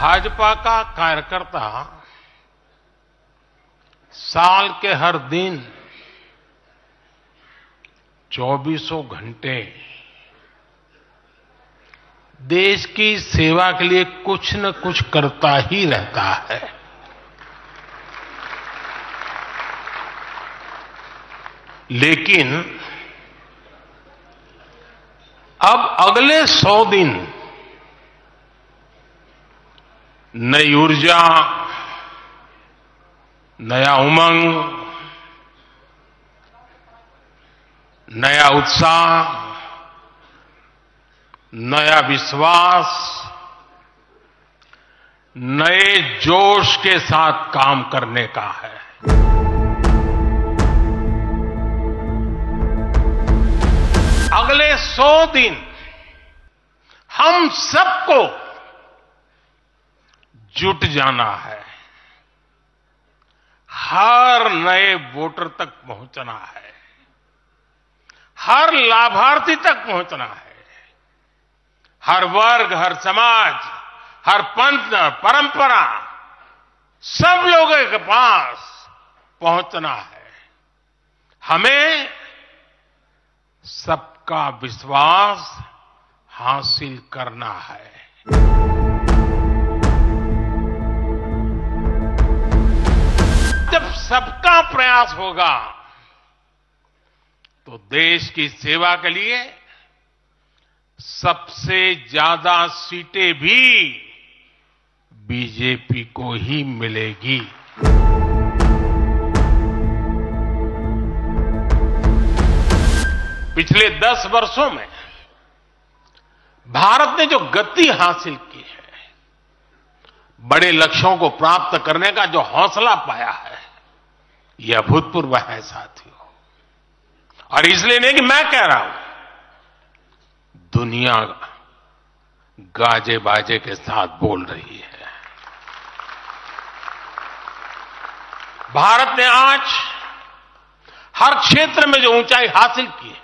भाजपा का कार्यकर्ता साल के हर दिन 24 घंटे देश की सेवा के लिए कुछ न कुछ करता ही रहता है। लेकिन अब अगले 100 दिन नई ऊर्जा, नया उमंग, नया उत्साह, नया विश्वास, नए जोश के साथ काम करने का है। अगले 100 दिन हम सबको जुट जाना है, हर नए वोटर तक पहुंचना है, हर लाभार्थी तक पहुंचना है, हर वर्ग, हर समाज, हर पंथ, परंपरा, सब लोगों के पास पहुंचना है। हमें सबका विश्वास हासिल करना है। जब सबका प्रयास होगा तो देश की सेवा के लिए सबसे ज्यादा सीटें भी बीजेपी को ही मिलेगी। पिछले 10 वर्षों में भारत ने जो गति हासिल की है, बड़े लक्ष्यों को प्राप्त करने का जो हौसला पाया है, यह अभूतपूर्व है साथियों। और इसलिए नहीं कि मैं कह रहा हूं, दुनिया गाजे बाजे के साथ बोल रही है। भारत ने आज हर क्षेत्र में जो ऊंचाई हासिल की है,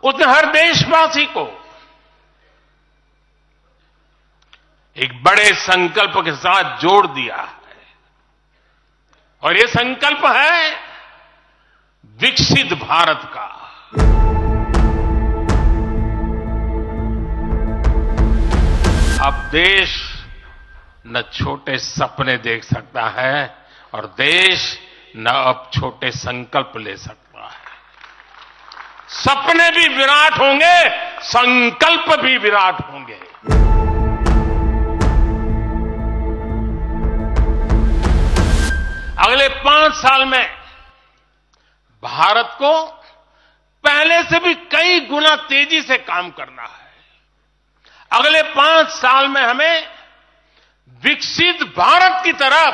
उसने हर देशवासी को एक बड़े संकल्प के साथ जोड़ दिया है। और ये संकल्प है विकसित भारत का। अब देश न छोटे सपने देख सकता है और देश न अब छोटे संकल्प ले सकता है। सपने भी विराट होंगे, संकल्प भी विराट होंगे। अगले 5 साल में भारत को पहले से भी कई गुना तेजी से काम करना है। अगले 5 साल में हमें विकसित भारत की तरफ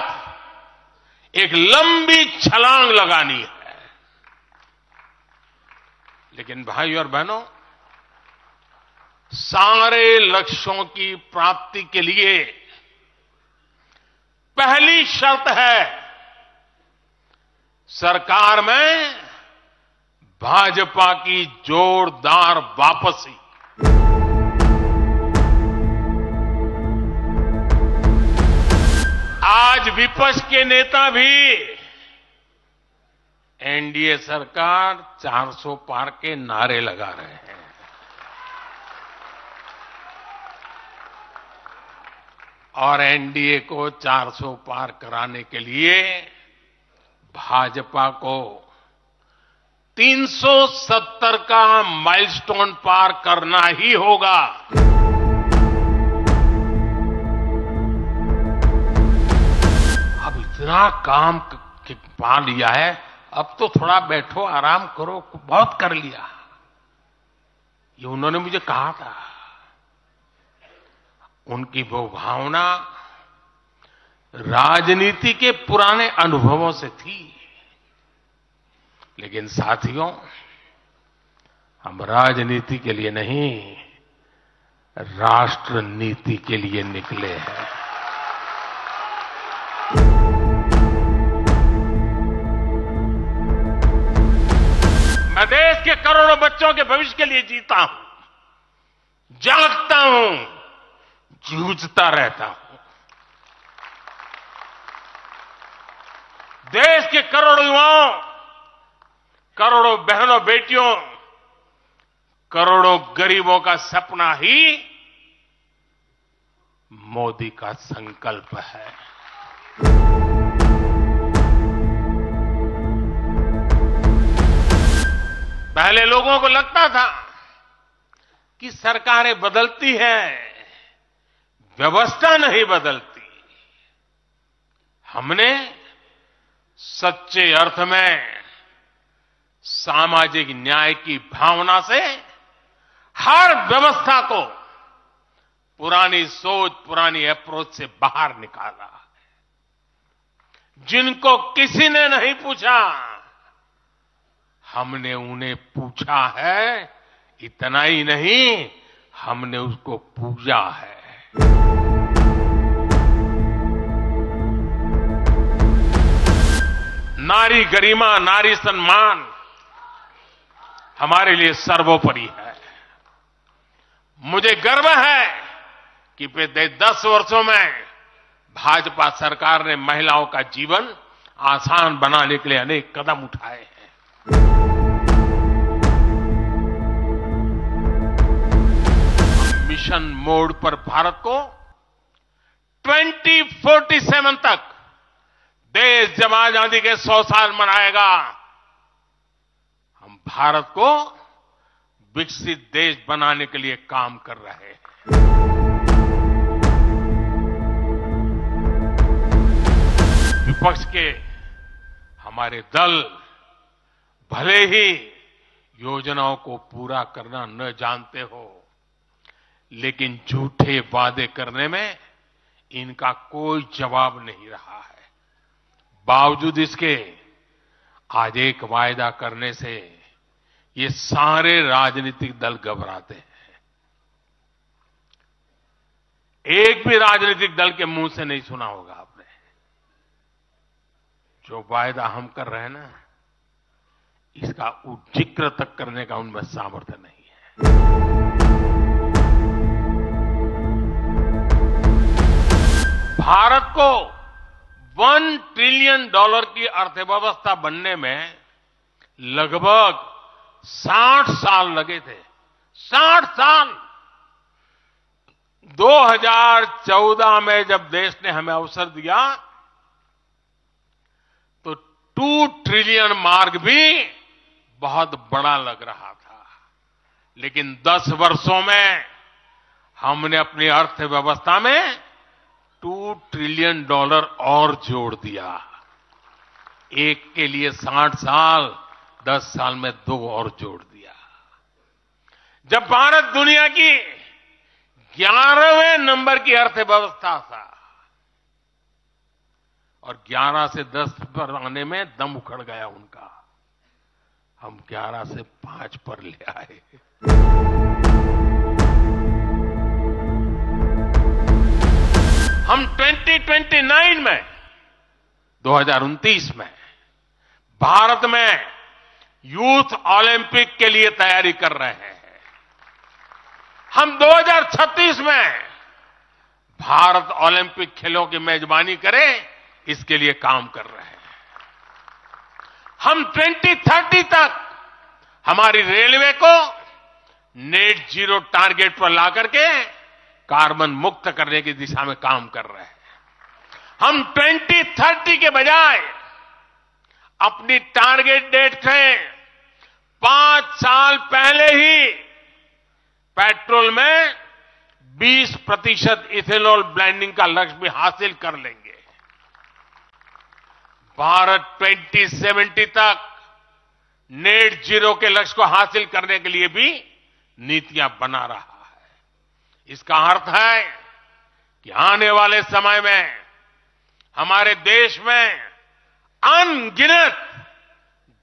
एक लंबी छलांग लगानी है। लेकिन भाइयों और बहनों, सारे लक्ष्यों की प्राप्ति के लिए पहली शर्त है सरकार में भाजपा की जोरदार वापसी। आज विपक्ष के नेता भी एनडीए सरकार 400 पार के नारे लगा रहे हैं। और एनडीए को 400 पार कराने के लिए भाजपा को 370 का माइलस्टोन पार करना ही होगा। अब इतना काम पा लिया है, अब तो थोड़ा बैठो, आराम करो, बहुत कर लिया, ये उन्होंने मुझे कहा था। उनकी वो भावना राजनीति के पुराने अनुभवों से थी। लेकिन साथियों, हम राजनीति के लिए नहीं, राष्ट्र नीति के लिए निकले हैं। मैं देश के करोड़ों बच्चों के भविष्य के लिए जीता हूं, जागता हूं, जूझता रहता हूं। देश के करोड़ों युवाओं, करोड़ों बहनों बेटियों, करोड़ों गरीबों का सपना ही मोदी का संकल्प है। पहले लोगों को लगता था कि सरकारें बदलती हैं, व्यवस्था नहीं बदलती। हमने सच्चे अर्थ में सामाजिक न्याय की भावना से हर व्यवस्था को पुरानी सोच, पुरानी अप्रोच से बाहर निकाला। जिनको किसी ने नहीं पूछा, हमने उन्हें पूछा है। इतना ही नहीं, हमने उसको पूजा है। नारी गरिमा, नारी सम्मान हमारे लिए सर्वोपरि है। मुझे गर्व है कि पिछले 10 वर्षों में भाजपा सरकार ने महिलाओं का जीवन आसान बनाने के लिए अनेक कदम उठाए हैं। मिशन मोड पर भारत को 2047 तक देश जब आजादी के 100 साल मनाएगा, हम भारत को विकसित देश बनाने के लिए काम कर रहे हैं। विपक्ष के हमारे दल भले ही योजनाओं को पूरा करना न जानते हो, लेकिन झूठे वादे करने में इनका कोई जवाब नहीं रहा है। बावजूद इसके आज एक वायदा करने से ये सारे राजनीतिक दल घबराते हैं। एक भी राजनीतिक दल के मुंह से नहीं सुना होगा आपने, जो वायदा हम कर रहे हैं ना, इसका जिक्र तक करने का उनमें सामर्थ्य नहीं है। भारत को $1 ट्रिलियन की अर्थव्यवस्था बनने में लगभग 60 साल लगे थे। 60 साल। 2014 में जब देश ने हमें अवसर दिया तो 2 ट्रिलियन मार्क भी बहुत बड़ा लग रहा था, लेकिन 10 वर्षों में हमने अपनी अर्थव्यवस्था में $2 ट्रिलियन और जोड़ दिया। एक के लिए 60 साल, 10 साल में 2 और जोड़ दिया। जब भारत दुनिया की 11वें नंबर की अर्थव्यवस्था था और 11 से 10 पर आने में दम उखड़ गया उनका, हम 11 से 5 पर ले आए। हम 2029 में 2029 में भारत में यूथ ओलंपिक के लिए तैयारी कर रहे हैं। हम 2036 में भारत ओलंपिक खेलों की मेजबानी करें, इसके लिए काम कर रहे हैं। हम 2030 तक हमारी रेलवे को नेट जीरो टारगेट पर ला करके कार्बन मुक्त करने की दिशा में काम कर रहे हैं। हम 2030 के बजाय अपनी टारगेट डेट से 5 साल पहले ही पेट्रोल में 20% इथेनॉल ब्लेंडिंग का लक्ष्य भी हासिल कर लेंगे। भारत 2070 तक नेट जीरो के लक्ष्य को हासिल करने के लिए भी नीतियां बना रहा है। इसका अर्थ है कि आने वाले समय में हमारे देश में अनगिनत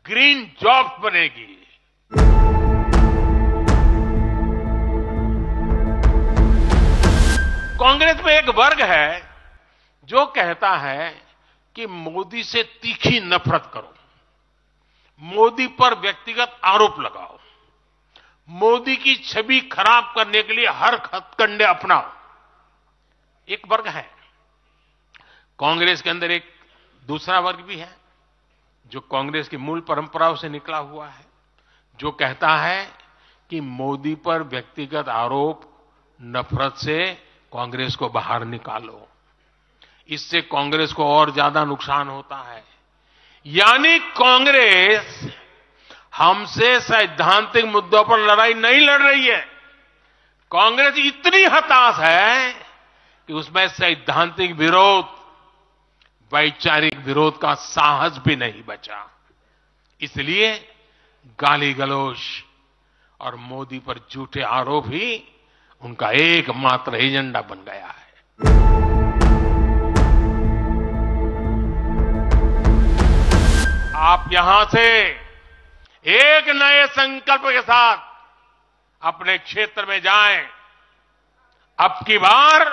ग्रीन जॉब्स बनेगी। कांग्रेस में एक वर्ग है जो कहता है कि मोदी से तीखी नफरत करो, मोदी पर व्यक्तिगत आरोप लगाओ, मोदी की छवि खराब करने के लिए हर हथकंडे अपनाओ। एक वर्ग है, कांग्रेस के अंदर एक दूसरा वर्ग भी है जो कांग्रेस की मूल परंपराओं से निकला हुआ है, जो कहता है कि मोदी पर व्यक्तिगत आरोप, नफरत से कांग्रेस को बाहर निकालो, इससे कांग्रेस को और ज्यादा नुकसान होता है। यानी कांग्रेस हमसे सैद्धांतिक मुद्दों पर लड़ाई नहीं लड़ रही है। कांग्रेस इतनी हताश है कि उसमें सैद्धांतिक विरोध, वैचारिक विरोध का साहस भी नहीं बचा। इसलिए गाली गलौज और मोदी पर झूठे आरोप ही उनका एकमात्र एजेंडा बन गया है। आप यहां से एक नए संकल्प के साथ अपने क्षेत्र में जाएं। अब की बार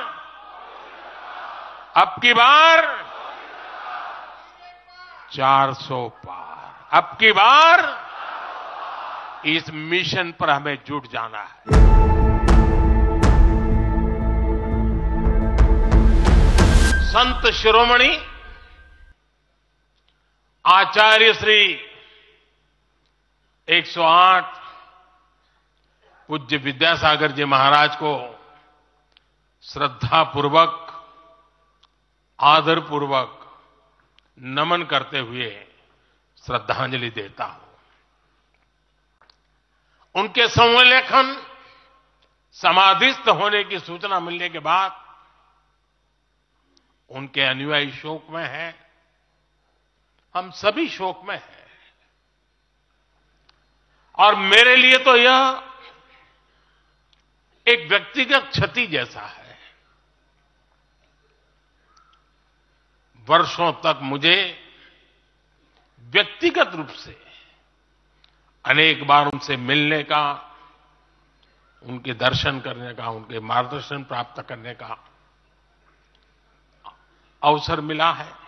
400 पार, अब की बार इस मिशन पर हमें जुट जाना है। संत शिरोमणि आचार्य श्री 108 पूज्य विद्यासागर जी महाराज को श्रद्धापूर्वक, आदरपूर्वक नमन करते हुए श्रद्धांजलि देता हूं। उनके संलेखन समाधिस्थ होने की सूचना मिलने के बाद उनके अनुयायी शोक में हैं, हम सभी शोक में हैं। और मेरे लिए तो यह एक व्यक्तिगत क्षति जैसा है। वर्षों तक मुझे व्यक्तिगत रूप से अनेक बार उनसे मिलने का, उनके दर्शन करने का, उनके मार्गदर्शन प्राप्त करने का अवसर मिला है।